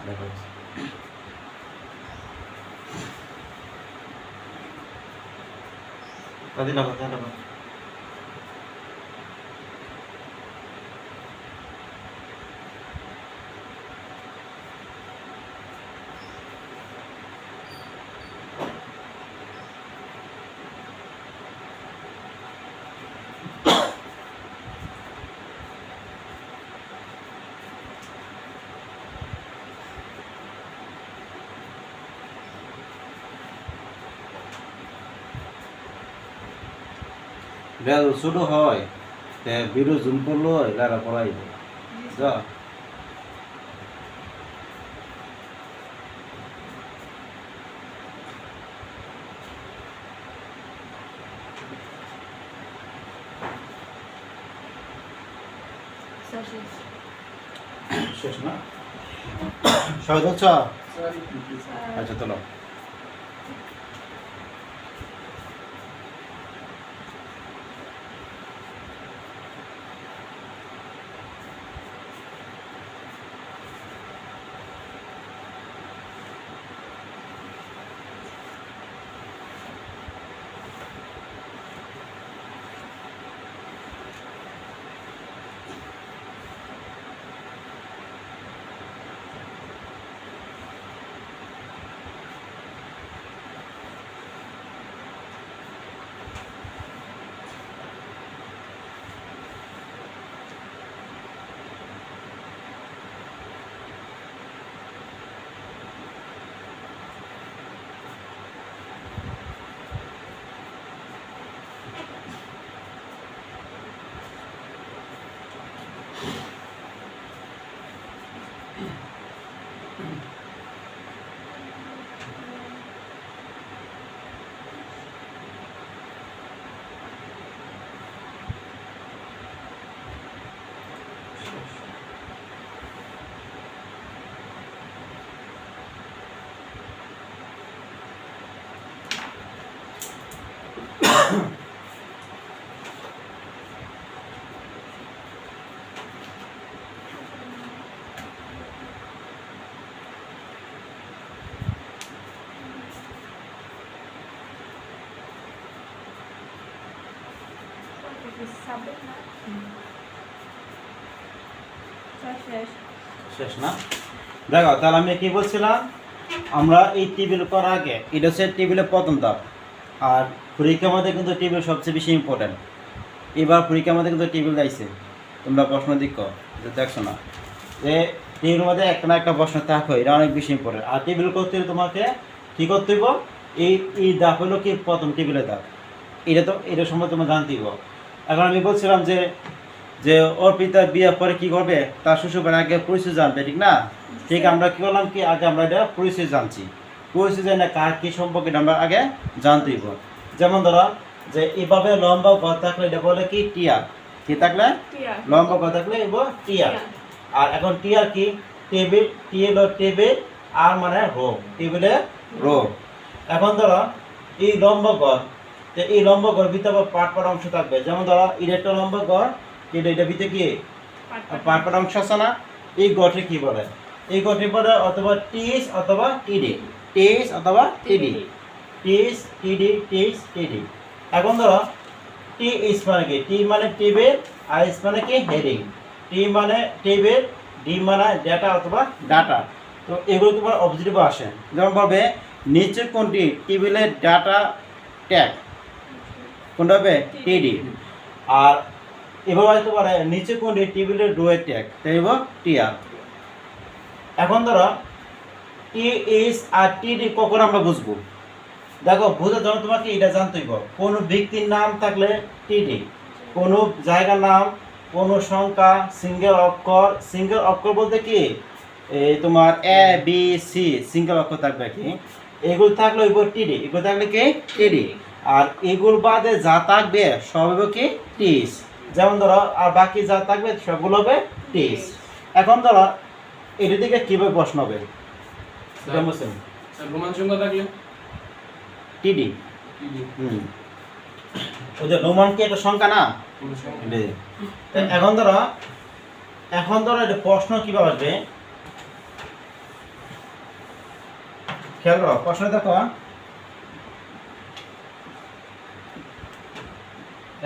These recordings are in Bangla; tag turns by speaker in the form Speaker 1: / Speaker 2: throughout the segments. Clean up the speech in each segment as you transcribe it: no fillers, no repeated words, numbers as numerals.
Speaker 1: দেখো কাদি লাগো কাদি লাগো বেল ছোট হয় তে ভিডিও জুম করলো এলারা পড়াইব যা শেষ না সহজ হচ্ছে আচ্ছা চলো শেষ না দেখো তাহলে আমি কি বলছিলাম আমরা এই টেবিল করার আগে এটা হচ্ছে টেবিলের প্রথম ধাপ আর পরীক্ষার মধ্যে কিন্তু টেবিল সবচেয়ে বেশি ইম্পর্টেন্ট এবার পরীক্ষার মধ্যে কিন্তু টেবিল দিয়েছে তোমরা প্রশ্ন দেখো দেখছো না যে টেবিলের মধ্যে একটা না একটা প্রশ্ন থাকো এটা অনেক বেশি ইম্পর্টেন্ট আর টেবিল করতে হলে তোমাকে কী করতে হইব এই ধাপ হলো কি প্রথম টেবিলের ধাপ এটা সম্বন্ধে তোমরা জানতে হইব এখন আমি বলছিলাম যে অর্পিতা বিয়ের পরে কি করবে তার শ্বশুরের আগে পরিচয় জানবে ঠিক না ঠিক আমরা কি করলাম কি আগে আমরা এটা পরিচয় জানছি পরিচয় জানি না কার কী সম্পর্কে আমরা আগে জানতেই হইব যেমন ধরো যে এইভাবে লম্বা ঘর থাকলে এটা বলে কি টিয়ার কি থাকলে লম্বা ঘর থাকলে এব টিয়ার আর এখন টিয়ার কি টেবিল টেবিল আর মানে রো টেবিলে রো এখন ধরো এই লম্বা ঘর এই লম্বা ঘর ভিতরে পাট অংশ থাকবে যেমন ধরো এটা একটা লম্বা ঘর এটা ভিতরে কি পাট অংশ আছে না এই গঠে কি বলে এই গঠে বলে অথবা টিস অথবা টিডি টিস অথবা টিডি টিস টিডি টিস টিডি এখন ধরো টি ইস মানে কি টি মানে টেবিল আর ইস মানে কি হেডিং টি মানে টেবিল ডি মানে ডেটা অথবা ডাটা তো এগুলো তোমার অবজেক্টিভ আসে যেমন বলবে নিচে কোনটি টেবিলের ডাটা ট্যাগ কোনটা হবে টিডি আর এভাবে আসতে পারে নিচে কোনটি টেবিলের রোয়ের ট্যাগ তাই হইব টিআর এখন ধরো টি ইস আর টিডি কখন আমরা বুঝবো দেখো বোঝার জন্য তোমাকে এটা জানতে হইব কোনো ব্যক্তির নাম থাকলে টিডি কোনো জায়গার নাম কোনো সংখ্যা সিঙ্গেল অক্ষর বলতে কি এই তোমার এ বি সি সিঙ্গেল অক্ষর থাকবে কি এগুলো থাকলে হইব টিডি এগুলো থাকলে কি টিডি আর এগুলো বাদে যা থাকবে সব হইব কি টিস যেমন ধরো আর বাকি যা থাকবে সবগুলো হবে টিস এখন ধরো এর দিকে কিভাবে প্রশ্ন হবে
Speaker 2: রোমান সংখ্যা থাকলে
Speaker 1: টিডি ওই যে রোমান কি একটা সংখ্যা না এখন ধরো এটা প্রশ্ন কিভাবে আসবে খেয়াল করো প্রশ্ন দেখো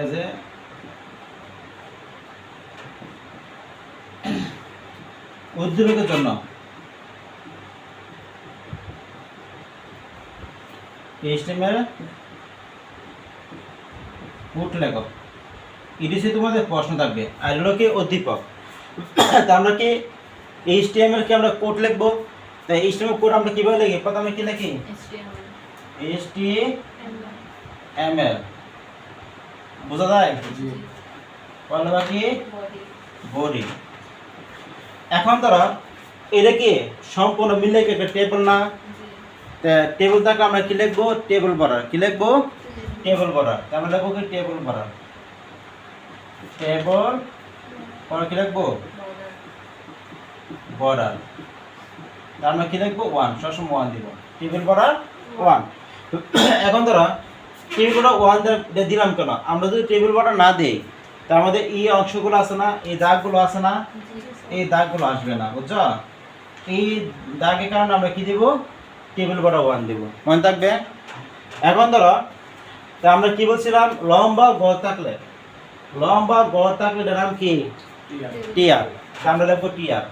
Speaker 1: এই যে উদ্দীপকের জন্য HTML কোড লেখো ইডিসি তোমাদের প্রশ্ন থাকবে আর হলো কি উদ্দীপক তা আমরা কি HTML কে আমরা কোড লিখবো তাই HTML কোড আমরা কিভাবে লিখি প্রথমে কি লিখি HTML বুঝা যায় বলো বাকি বডি এখন ধরো এটা কি সম্পূর্ণ মিলে কি একটা টেবিল না টেবিল থাকলে আমরা কি লিখবো টেবিল বর্ডার কি লিখবো টেবিল বর্ডার আমরা লিখবো কি টেবিল বর্ডার টেবিল পরে কি লিখবো বর্ডার আমরা কি লিখবো 1 সবসময় 1 দিব টেবিল বর্ডার 1 এখন ধরো টেবিল বর্ডার 1 দিলাম কেন আমরা যদি টেবিল বর্ডার না দেই তা আমাদের এই অংশগুলো আছে না এই দাগগুলো আছে না এই দাগগুলো আসবে না বুঝছো এই দাগের কারণে আমরা কি দিব টেবিল বর্ডার 1 দেব মনে থাকবে এখন ধরো তা আমরা কি বলছিলাম লম্বা গড় থাকলে এটার নাম কি টিআর তা আমরা লিখবো টিআর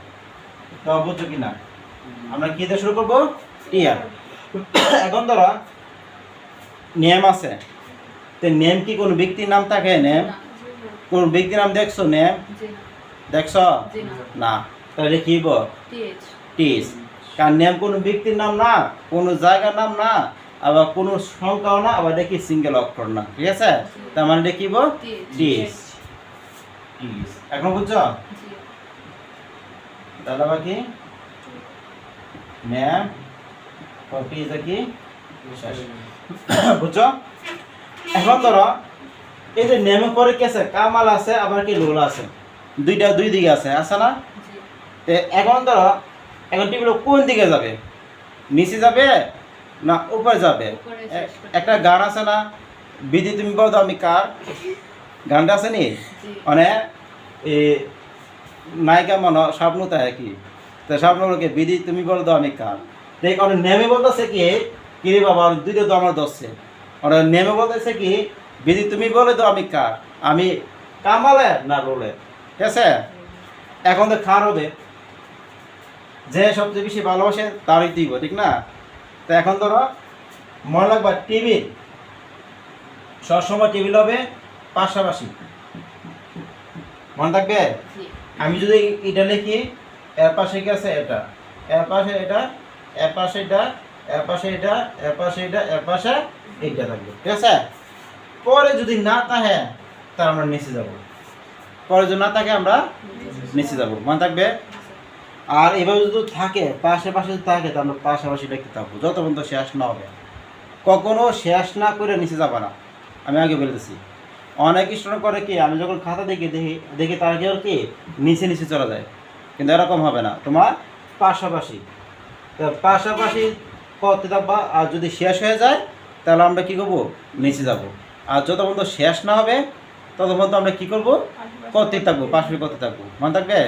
Speaker 1: তো বুঝছো কিনা আমরা কি দিয়ে শুরু করবো টিআর এখন ধরো নেম আছে তো নেম কি কোনো ব্যক্তির নাম থাকে নেম কোন ব্যক্তির নাম দেখছো নেম দেখছো না তাহলে কি বল টিএস কারণ নেম কোনো ব্যক্তির নাম না কোনো জায়গার নাম না আবার কোনো সংখ্যাও না আবার দেখি সিঙ্গেল অক্ষর না ঠিক আছে তার মানে দেখিব টিএস এখন বুঝছো তাহলে বাকি নেম টিএস কি বুঝছো এখন ধরো এই যে নেমে পরে কি আছে কামাল আছে আবার কি লোল আছে দুই দিকে আছে না এখন ধরো এখন টিভিল কোন দিকে যাবে নিচে যাবে না উপরে যাবে একটা গান আছে না বিধি তুমি বলো আমি কার গানটা আছে নি মানে এই নায়িকা মনে স্বপ্ন তাই কি তো স্বপ্নকে বিধি তুমি বলো আমি কার তো এই কারণে নেমে বলতেছে কি রে বাবা দুইটা তো আমার দশছে ওরা নেমে বলতেছে কি বিধি তুমি বলে তো আমি কার আমি কামালে না রোলে ঠিক আছে এখন তো খার হবে যে সবচেয়ে বেশি ভালোবাসে তারই দিব ঠিক না তো এখন ধরো মনে রাখবা টেবিল সবসময় টেবিল হবে পাশাপাশি মনে থাকবে আমি যদি এটা লিখি এর পাশে কি আছে এটা এর পাশে এটা এর পাশে এটা এর পাশে এটা এর পাশে এটা এর পাশে এইটা থাকবে ঠিক আছে পরে যদি না থাকে তাহলে আমরা নিচে যাব পরে যদি না থাকে আমরা নিচে যাব মনে থাকবে আর এভাবে যদি থাকে পাশে যদি থাকে তাহলে আমরা পাশাপাশি লিখতে থাকবো যত পর্যন্ত শেষ না হবে কখনো শেষ না করে নিচে যাবে না আমি আগে বলতেছি অনেক স্টুডেন্ট করে কি আমি যখন খাতা দেখি তার কি নিচে চলে যায় কিন্তু এরকম হবে না তোমার পাশাপাশি তো পাশাপাশি করতে থাকবা আর যদি শেষ হয়ে যায় তাহলে আমরা কী করবো নিচে যাব আর যত পর্যন্ত শেষ না হবে তত পর্যন্ত আমরা কী করবো করতে থাকবো পাশাপাশি করতে থাকবো মনে থাকবে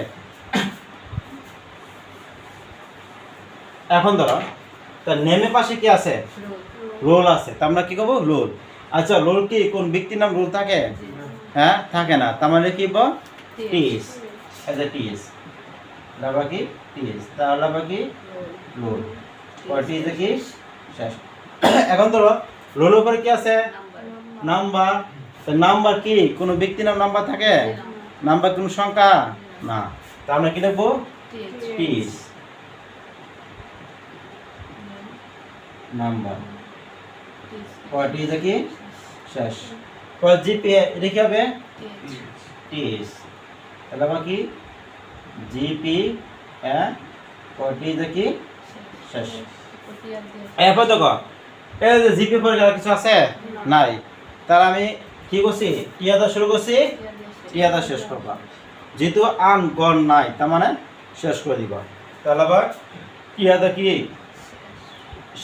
Speaker 1: এখন ধরো তার নেমে পাশে কি আছে রোল আছে তা আমরা কি করবো রোল আচ্ছা রোল কি কোন ব্যক্তির নাম রোল থাকে হ্যাঁ থাকে না তার মানে কি বল টিএস এজ এ টিএস লাবাকি টিএস তাহলে লাবাকি রোল আর টিএস কি শেষ এখন ধরো রোলের উপরে কি আছে নাম্বার তো নাম্বার কি কোন ব্যক্তির নাম নাম্বার থাকে নাম্বার কোন সংখ্যা না তা আমরা কি লিখবো টিএস নাম্বার পরটি কি শেষ পর জিপি এটা কি হবে টিএস তাহলে বাকি জিপি পরটি কি শেষ এরপর দেখো এই যে জিপি পরে কিছু আছে নাই তাহলে আমি কি করছি টিয়াদা শুরু করছি টিয়াদা শেষ করবা যেহেতু আন গণ নাই তার মানে শেষ করে দিবা তাহলে আবার টিয়াদা কি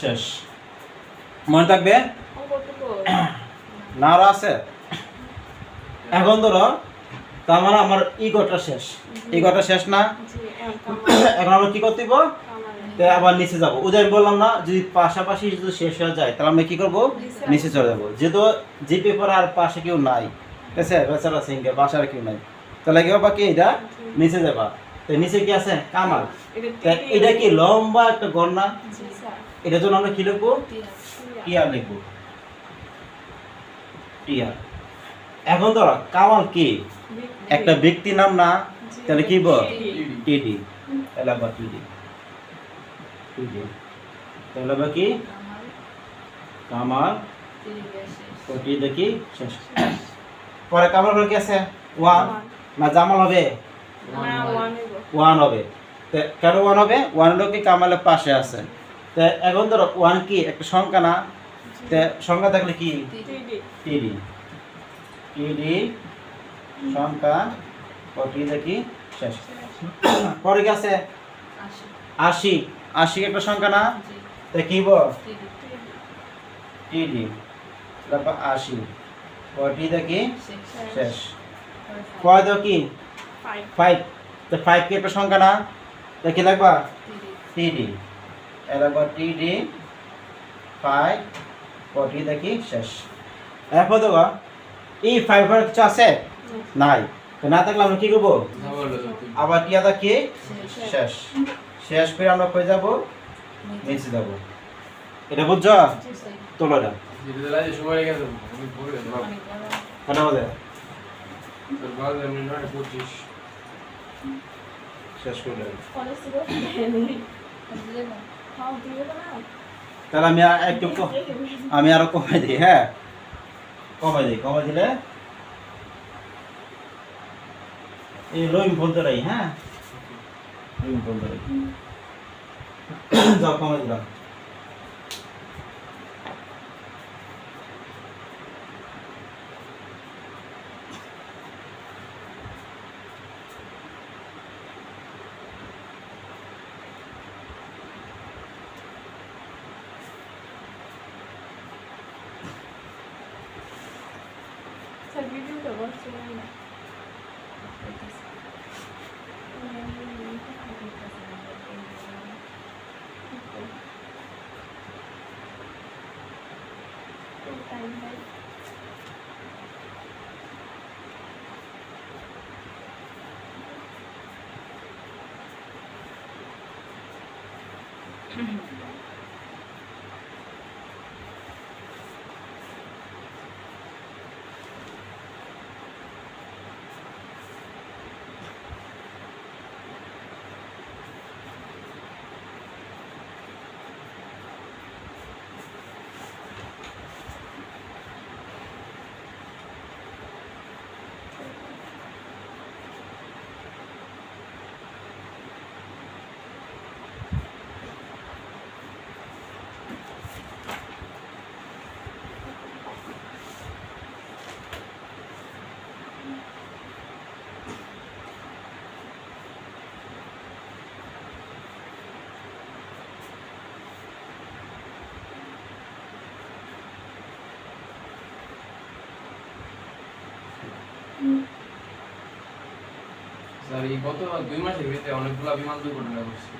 Speaker 1: শেষ মনে থাকবে না আরো আছে এখন ধরো তার মানে আমার ইগোটা শেষ না এখন আমরা কি করতে দিব তো আবার নিচে যাব। ওই যে আমি বললাম না, যদি পাশাপাশি যদি শেষ হয়ে যায় তাহলে আমরা কি করব, নিচে চলে যাব। যেহেতু যে পেপার আর পাশে কেউ নাই, ঠিক আছে, বেচারা সিঙ্গেল, পাশে আর কেউ নাই, তাহলে কি হবে, কি এটা নিচে যাবা। তো নিচে কি আছে, কামাল। এটা কি লম্বা একটা গড় না, এটার জন্য আমরা কি লিখবো, টিয়ার লিখবো, টিয়ার। এখন ধরো কামাল কি একটা ব্যক্তি নাম না, তাহলে কি বল, টিডি। তাহলে আবার টিডি, টিডি, তাহলে আবার কি কামাল, টি দেখি শেষ। পরে কামাল কি আছে, ওয়ান না জামাল হবে, ওয়ান হবে। কেন ওয়ান হবে, ওয়ান হলো কি কামালের পাশে আছে। তো এখন ধরো ওয়ান কি একটা সংখ্যা না, সংখ্যা থাকলে কি টিডি, টিডি সংখ্যা, টি দেখি শেষ। পরে কি আছে 80, 80 একটা সংখ্যা না, তো কি বল টিডি, তারপর 80, টি দেখি শেষ। পরে দাও কি 5, তো 5 কি একটা সংখ্যা না, তো কি লাগবা টিডি, এরপর টিডি 5, টি দেখি শেষ। এরপর দেখো এই 5 এর কিছু আছে নাই, তো না থাকলে আমরা কি করবো, আবার টিয়াটা কি শেষ। শেষ করে আমরা কই যাব, নিচে যাব। এটা বুঝছো, তোলো এটা কটা বাজে, শেষ করে দেব। তাহলে আমি একটু আমি আরো কমাই দিই, হ্যাঁ কমাই দিই, কমাই দিলে এই রহিম ফোনটাই, হ্যাঁ রহিম ফোনটাই যাও, কমাই দিলাম।
Speaker 2: স্যার এই গত 2 মাসের ভিতরে অনেকগুলো বিমান দুর্ঘটনা ঘটছে।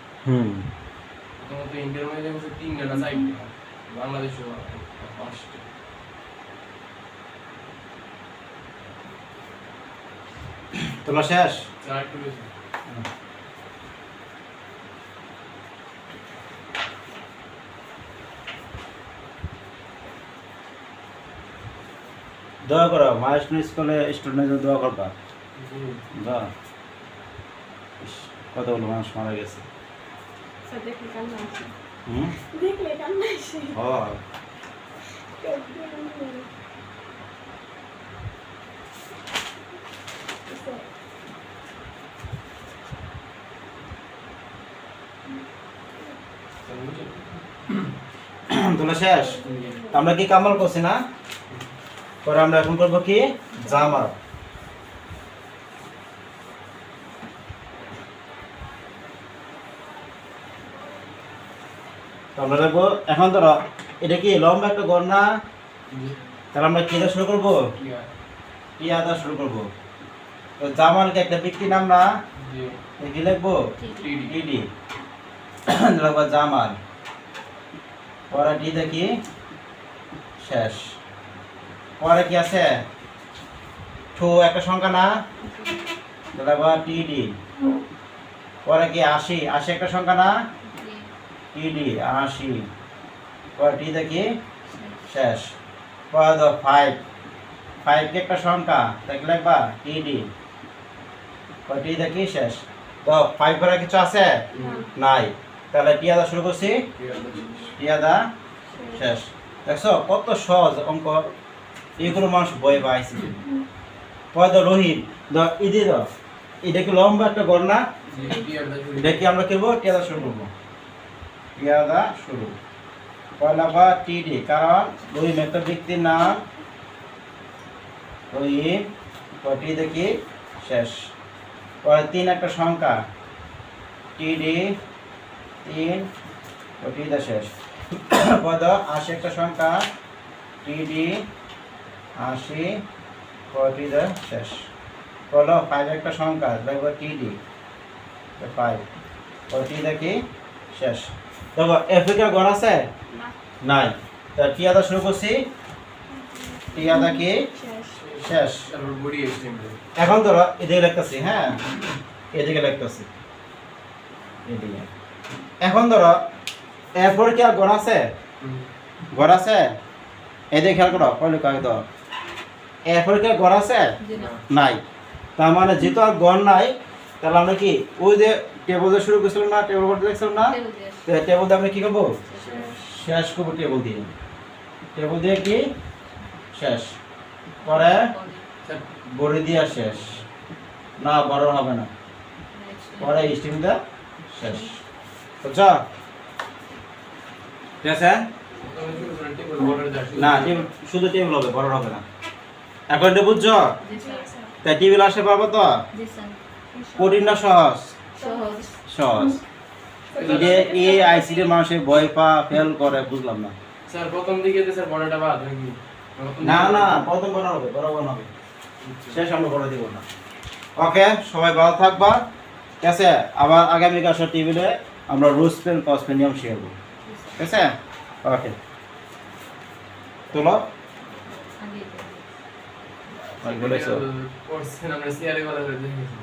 Speaker 2: প্রথমত ইন্ডিয়ার মধ্যে হচ্ছে 3টা না 4টা, বাংলাদেশও 5টা।
Speaker 1: তোলা শেষ,
Speaker 2: স্যার একটু বেশি
Speaker 1: দোয়া করো, মায়ের স্কুলে স্টুডেন্টদের দোয়া করবা। দোয়া, কতগুলো মানুষ মারা গেছে। তোলা শেষ, আমরা কি কামাল করছি না, পরে আমরা এখন করবো কি জামা। আমরা দেখবো এখন ধরো এটা কি লম্বা একটা গড় না, তাহলে আমরা কি দিয়ে শুরু করবো, কি আদা শুরু করবো। তো জামালকে একটা ব্যক্তি নাম না, কি লিখবো টিডি, লাগবে জামাল, পরে ডি দেখি শেষ, পরে কি আছে টু একটা সংখ্যা না, লাগবে টিডি, পরে কি 80, 80 একটা সংখ্যা না, টিডি 80, পরে ডি দেখি শেষ, পরে দাও 5, 5 কি একটা সংখ্যা তাকে লাগবা টিডি, পরে টি দেখি শেষ। তো 5 করে কিছু আছে নাই, তাহলে টিয়াদা শুরু করছি, টিয়াদা শেষ। দেখছো কত সহজ অঙ্ক, এগুলো মানুষ ভয় পাইছে। পরে রহিম ইদি দাও, এটা কি লম্বা একটা গড় না, এটা কি আমরা করবো টিয়াদা শুরু করবো, টিয়াদা শুরু, পয়লা বা টিডি, কারণ রহিম একটা ব্যক্তির নাম, রহিম, টি দেখি শেষ, পরে 3 একটা সংখ্যা টিডি 3, টিডা শেষ, পদ 80 একটা সংখ্যা টিডি 80, টিডা শেষ, বলো 5 একটা সংখ্যা দেখবো টিডি 5, টি দেখি শেষ। দেখো এফিকার গড় আছে নাই, তা টিয়াদা শুরু করছি, টিয়াদা কি শেষ।
Speaker 2: তারপর বডি এক্সটেন্ড,
Speaker 1: এখন ধরো এদিকে লিখতেছি, হ্যাঁ এদিকে লিখতেছি, এদিকে। এখন ধরো এরপর কি আর গড় আছে, গড় আছে, এদিকে খেয়াল করো, পরে লিখো তো এরপর কি আর গড় আছে নাই, তার মানে যেহেতু আর গড় নাই, তাহলে আমরা কি ওই যে টেবিল দিয়ে শুরু করছিলাম না, টেবিল করতে দেখছিলাম না, টেবিল দিয়ে আমরা কি করবো শেষ করবো, টেবিল দিয়ে, টেবিল দিয়ে কি শেষ, পরে বড়ি দিয়া শেষ, না বড় হবে না, পরে স্টিম দেওয়া শেষ, বুঝছো? ঠিক আছে না, টেবিল শুধু টেবিল হবে, বড় হবে না। এখন এটা বুঝছো, তাই টেবিল আসে পাবো তো, কঠিন না সহজ, সহজ। এই আইসিডি মানুষের ভয় পা ফেল করে, বুঝলাম না।
Speaker 2: স্যার প্রথম দিকে তো স্যার বড়টা বাদ নাকি?
Speaker 1: না না, প্রথম বড় হবে, বড় হবে, শেষ আমরা বড় দিব না। ওকে, সবাই ভালো থাকবা, ঠিক আছে? আবার আগামীকাল টেবিলে আমরা রুলস পেন কস পেন নিয়ম শিখাবো, ঠিক আছে? ওকে, তোলো বলেছো
Speaker 2: কোর্স আমরা সিআরএ কথা বলে দেখেছি।